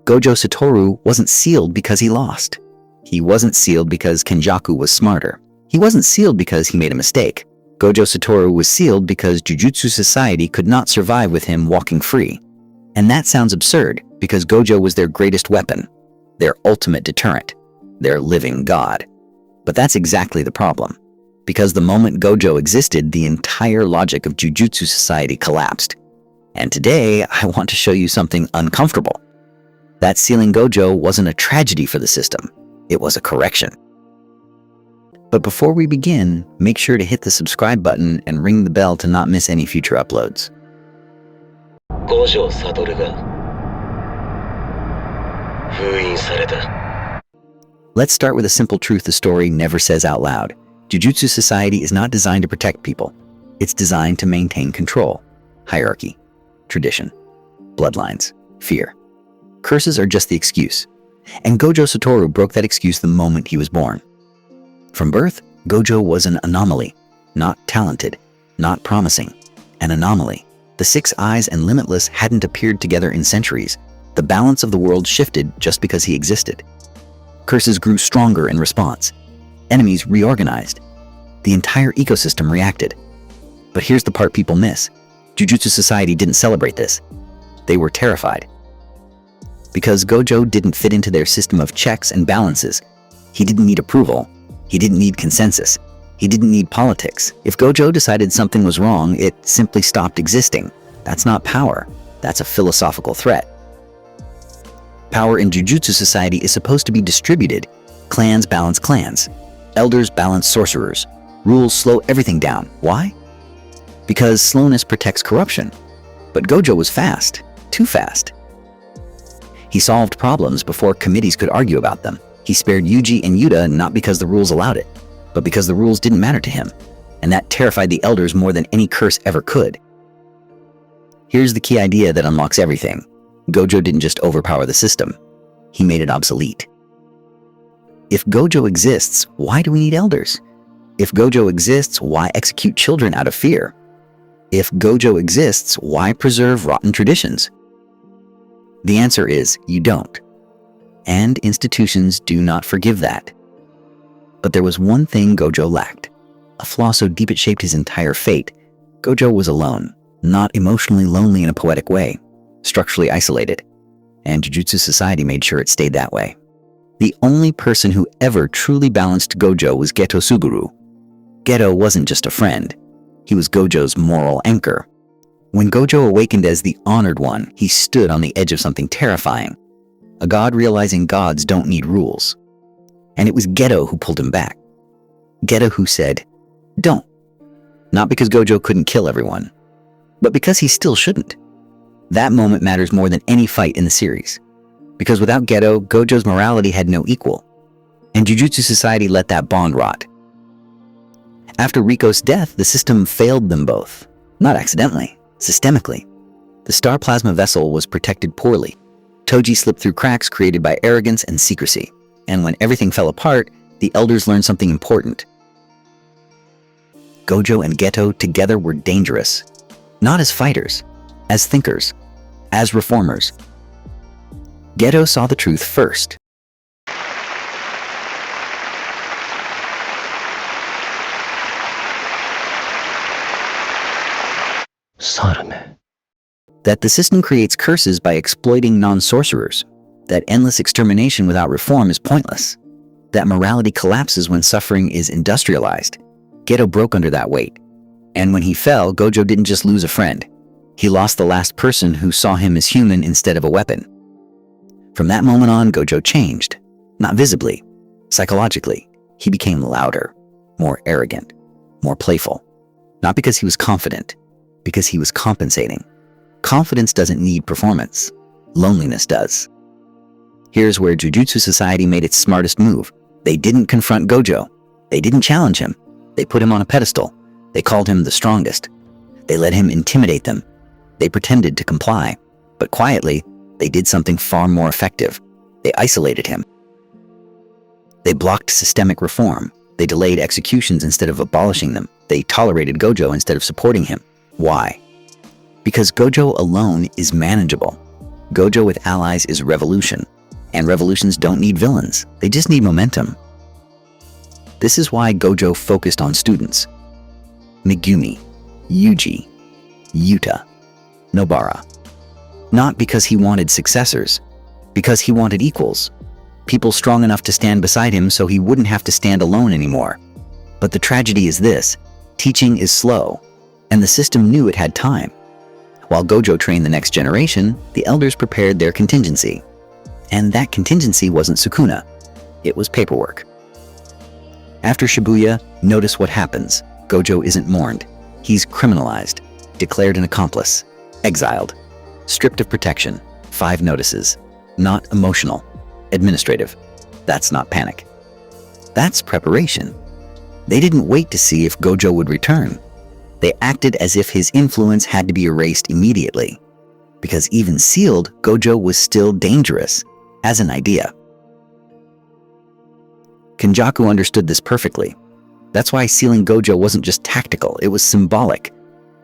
Gojo Satoru wasn't sealed because he lost. He wasn't sealed because Kenjaku was smarter. He wasn't sealed because he made a mistake. Gojo Satoru was sealed because Jujutsu Society could not survive with him walking free. And that sounds absurd, because Gojo was their greatest weapon, their ultimate deterrent, their living god. But that's exactly the problem. Because the moment Gojo existed, the entire logic of Jujutsu Society collapsed. And today, I want to show you something uncomfortable. That sealing Gojo wasn't a tragedy for the system. It was a correction. But before we begin, make sure to hit the subscribe button and ring the bell to not miss any future uploads. Gojo Satoru ga封印された. Let's start with a simple truth the story never says out loud. Jujutsu Society is not designed to protect people. It's designed to maintain control, hierarchy, tradition, bloodlines, fear. Curses are just the excuse. And Gojo Satoru broke that excuse the moment he was born. From birth, Gojo was an anomaly, not talented, not promising, an anomaly. The six eyes and limitless hadn't appeared together in centuries. The balance of the world shifted just because he existed. Curses grew stronger in response. Enemies reorganized. The entire ecosystem reacted. But here's the part people miss. Jujutsu Society didn't celebrate this. They were terrified. Because Gojo didn't fit into their system of checks and balances. He didn't need approval. He didn't need consensus. He didn't need politics. If Gojo decided something was wrong, it simply stopped existing. That's not power. That's a philosophical threat. Power in Jujutsu Society is supposed to be distributed. Clans balance clans. Elders balance sorcerers. Rules slow everything down. Why? Because slowness protects corruption. But Gojo was fast. Too fast. He solved problems before committees could argue about them. He spared Yuji and Yuta not because the rules allowed it, but because the rules didn't matter to him. And that terrified the elders more than any curse ever could. Here's the key idea that unlocks everything. Gojo didn't just overpower the system. He made it obsolete. If Gojo exists, why do we need elders? If Gojo exists, why execute children out of fear? If Gojo exists, why preserve rotten traditions? The answer is, you don't. And institutions do not forgive that. But there was one thing Gojo lacked. A flaw so deep it shaped his entire fate. Gojo was alone, not emotionally lonely in a poetic way, structurally isolated. And Jujutsu Society made sure it stayed that way. The only person who ever truly balanced Gojo was Geto Suguru. Geto wasn't just a friend. He was Gojo's moral anchor. When Gojo awakened as the honored one, he stood on the edge of something terrifying. A god realizing gods don't need rules. And it was Geto who pulled him back. Geto who said, "Don't." Not because Gojo couldn't kill everyone, but because he still shouldn't. That moment matters more than any fight in the series. Because without Geto, Gojo's morality had no equal. And Jujutsu Society let that bond rot. After Riko's death, the system failed them both. Not accidentally, systemically. The star plasma vessel was protected poorly. Toji slipped through cracks created by arrogance and secrecy. And when everything fell apart, the elders learned something important. Gojo and Geto together were dangerous. Not as fighters, as thinkers, as reformers. Geto saw the truth first. That the system creates curses by exploiting non-sorcerers. That endless extermination without reform is pointless. That morality collapses when suffering is industrialized. Geto broke under that weight. And when he fell, Gojo didn't just lose a friend. He lost the last person who saw him as human instead of a weapon. From that moment on, Gojo changed. Not visibly, psychologically. He became louder, more arrogant, more playful. Not because he was confident, because he was compensating. Confidence doesn't need performance. Loneliness does. Here's where Jujutsu Society made its smartest move. They didn't confront Gojo. They didn't challenge him. They put him on a pedestal. They called him the strongest. They let him intimidate them. They pretended to comply. But quietly, they did something far more effective. They isolated him. They blocked systemic reform. They delayed executions instead of abolishing them. They tolerated Gojo instead of supporting him. Why? Because Gojo alone is manageable. Gojo with allies is revolution. And revolutions don't need villains, they just need momentum. This is why Gojo focused on students. Megumi, Yuji, Yuta, Nobara. Not because he wanted successors, because he wanted equals. People strong enough to stand beside him so he wouldn't have to stand alone anymore. But the tragedy is this: teaching is slow, and the system knew it had time. While Gojo trained the next generation, the elders prepared their contingency. And that contingency wasn't Sukuna, it was paperwork. After Shibuya, notice what happens. Gojo isn't mourned. He's criminalized, declared an accomplice, exiled, stripped of protection, 5 notices. Not emotional, administrative. That's not panic. That's preparation. They didn't wait to see if Gojo would return. They acted as if his influence had to be erased immediately. Because even sealed, Gojo was still dangerous, as an idea. Kenjaku understood this perfectly. That's why sealing Gojo wasn't just tactical, it was symbolic.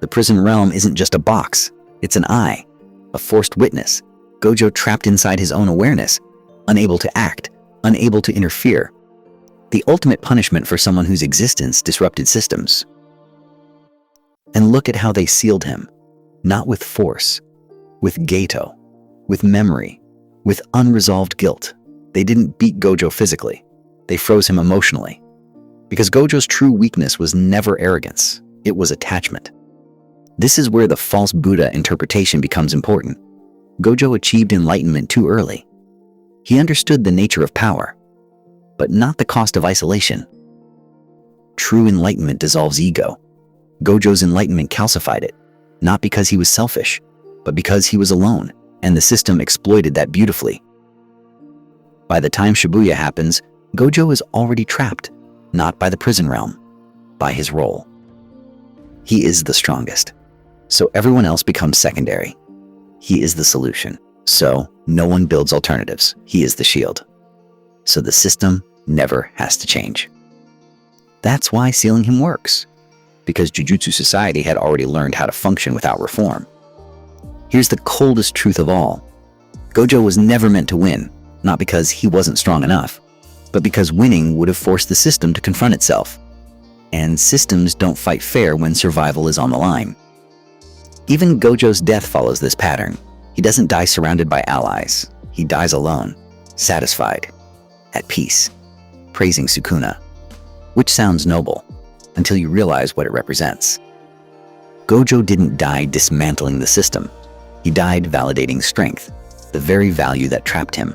The prison realm isn't just a box, it's an eye, a forced witness. Gojo trapped inside his own awareness, unable to act, unable to interfere. The ultimate punishment for someone whose existence disrupted systems. And look at how they sealed him. Not with force, with Geto, with memory, with unresolved guilt. They didn't beat Gojo physically. They froze him emotionally. Because Gojo's true weakness was never arrogance, it was attachment. This is where the false Buddha interpretation becomes important. Gojo achieved enlightenment too early. He understood the nature of power, but not the cost of isolation. True enlightenment dissolves ego. Gojo's enlightenment calcified it, not because he was selfish, but because he was alone, and the system exploited that beautifully. By the time Shibuya happens, Gojo is already trapped, not by the prison realm, by his role. He is the strongest, so everyone else becomes secondary. He is the solution, so no one builds alternatives. He is the shield. So the system never has to change. That's why sealing him works, because Jujutsu Society had already learned how to function without reform. Here's the coldest truth of all. Gojo was never meant to win, not because he wasn't strong enough, but because winning would have forced the system to confront itself. And systems don't fight fair when survival is on the line. Even Gojo's death follows this pattern. He doesn't die surrounded by allies. He dies alone, satisfied, at peace, praising Sukuna, which sounds noble until you realize what it represents. Gojo didn't die dismantling the system. He died validating strength, the very value that trapped him.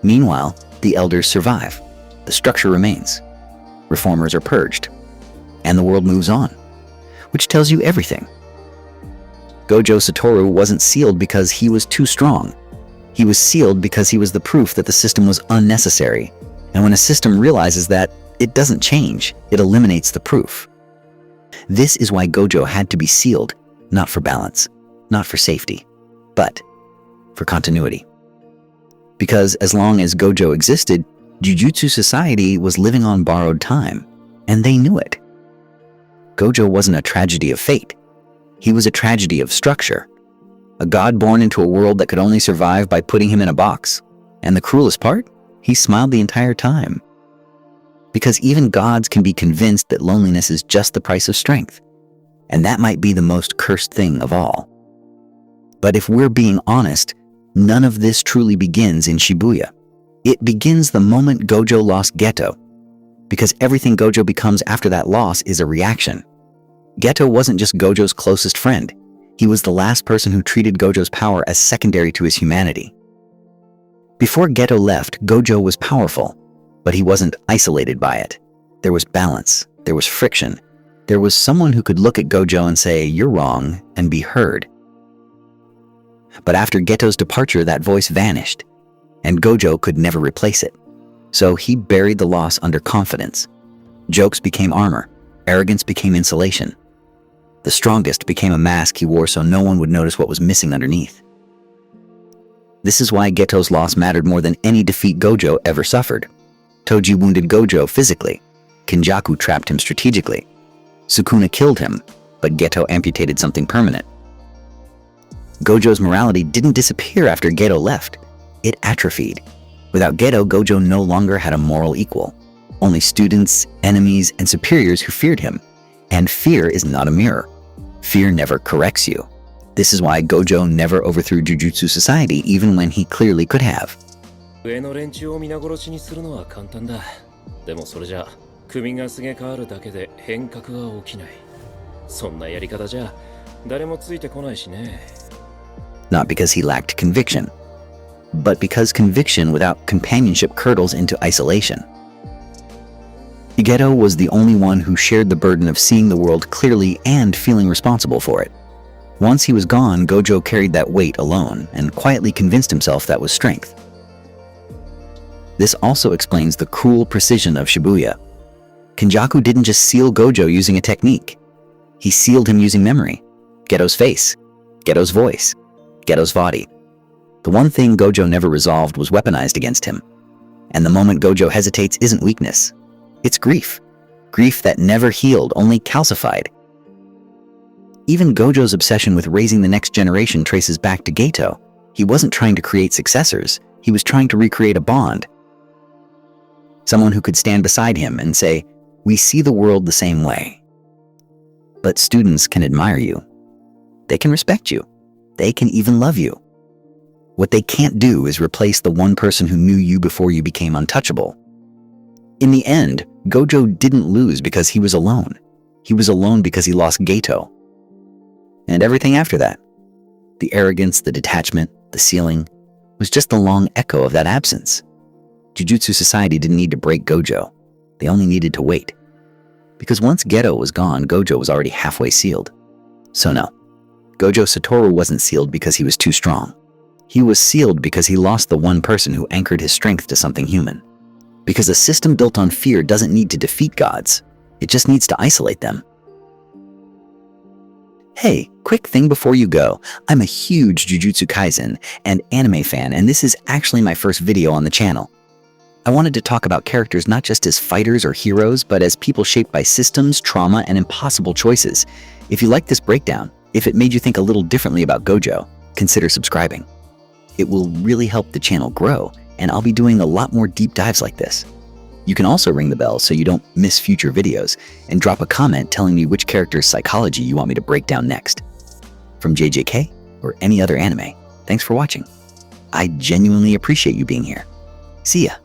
Meanwhile, the elders survive. The structure remains. Reformers are purged. And the world moves on, which tells you everything. Gojo Satoru wasn't sealed because he was too strong. He was sealed because he was the proof that the system was unnecessary. And when a system realizes that, it doesn't change, it eliminates the proof. This is why Gojo had to be sealed, not for balance, not for safety, but for continuity. Because as long as Gojo existed, Jujutsu Society was living on borrowed time, and they knew it. Gojo wasn't a tragedy of fate. He was a tragedy of structure. A god born into a world that could only survive by putting him in a box. And the cruelest part? He smiled the entire time. Because even gods can be convinced that loneliness is just the price of strength. And that might be the most cursed thing of all. But if we're being honest, none of this truly begins in Shibuya. It begins the moment Gojo lost Geto. Because everything Gojo becomes after that loss is a reaction. Geto wasn't just Gojo's closest friend. He was the last person who treated Gojo's power as secondary to his humanity. Before Geto left, Gojo was powerful, but he wasn't isolated by it. There was balance, there was friction. There was someone who could look at Gojo and say, "You're wrong," and be heard. But after Geto's departure, that voice vanished, and Gojo could never replace it. So he buried the loss under confidence. Jokes became armor, arrogance became insulation. The strongest became a mask he wore so no one would notice what was missing underneath. This is why Geto's loss mattered more than any defeat Gojo ever suffered. Toji wounded Gojo physically. Kenjaku trapped him strategically. Sukuna killed him, but Geto amputated something permanent. Gojo's morality didn't disappear after Geto left. It atrophied. Without Geto, Gojo no longer had a moral equal. Only students, enemies, and superiors who feared him. And fear is not a mirror. Fear never corrects you. This is why Gojo never overthrew Jujutsu Society even when he clearly could have. 上の連中を皆殺しにするのは簡単だ。でもそれじゃ組がすげ変わるだけで変革は起きない。そんなやり方じゃ誰もついてこないしね。Not because he lacked conviction, but because conviction without companionship curdles into isolation. Geto was the only one who shared the burden of seeing the world clearly and feeling responsible for it. Once he was gone, Gojo carried that weight alone and quietly convinced himself that was strength. This also explains the cruel precision of Shibuya. Kenjaku didn't just seal Gojo using a technique. He sealed him using memory. Geto's face, Geto's voice, Geto's body. The one thing Gojo never resolved was weaponized against him. And the moment Gojo hesitates isn't weakness. It's grief. Grief that never healed, only calcified. Even Gojo's obsession with raising the next generation traces back to Geto. He wasn't trying to create successors. He was trying to recreate a bond. Someone who could stand beside him and say, "We see the world the same way." But students can admire you. They can respect you. They can even love you. What they can't do is replace the one person who knew you before you became untouchable. In the end, Gojo didn't lose because he was alone. He was alone because he lost Geto. And everything after that, the arrogance, the detachment, the sealing, was just the long echo of that absence. Jujutsu Society didn't need to break Gojo. They only needed to wait. Because once Geto was gone, Gojo was already halfway sealed. So no, Gojo Satoru wasn't sealed because he was too strong. He was sealed because he lost the one person who anchored his strength to something human. Because a system built on fear doesn't need to defeat gods. It just needs to isolate them. Hey, quick thing before you go. I'm a huge Jujutsu Kaisen and anime fan, and this is actually my first video on the channel. I wanted to talk about characters not just as fighters or heroes, but as people shaped by systems, trauma, and impossible choices. If you like this breakdown, if it made you think a little differently about Gojo, consider subscribing. It will really help the channel grow, and I'll be doing a lot more deep dives like this. You can also ring the bell so you don't miss future videos, and drop a comment telling me which character's psychology you want me to break down next. From JJK or any other anime, thanks for watching. I genuinely appreciate you being here. See ya.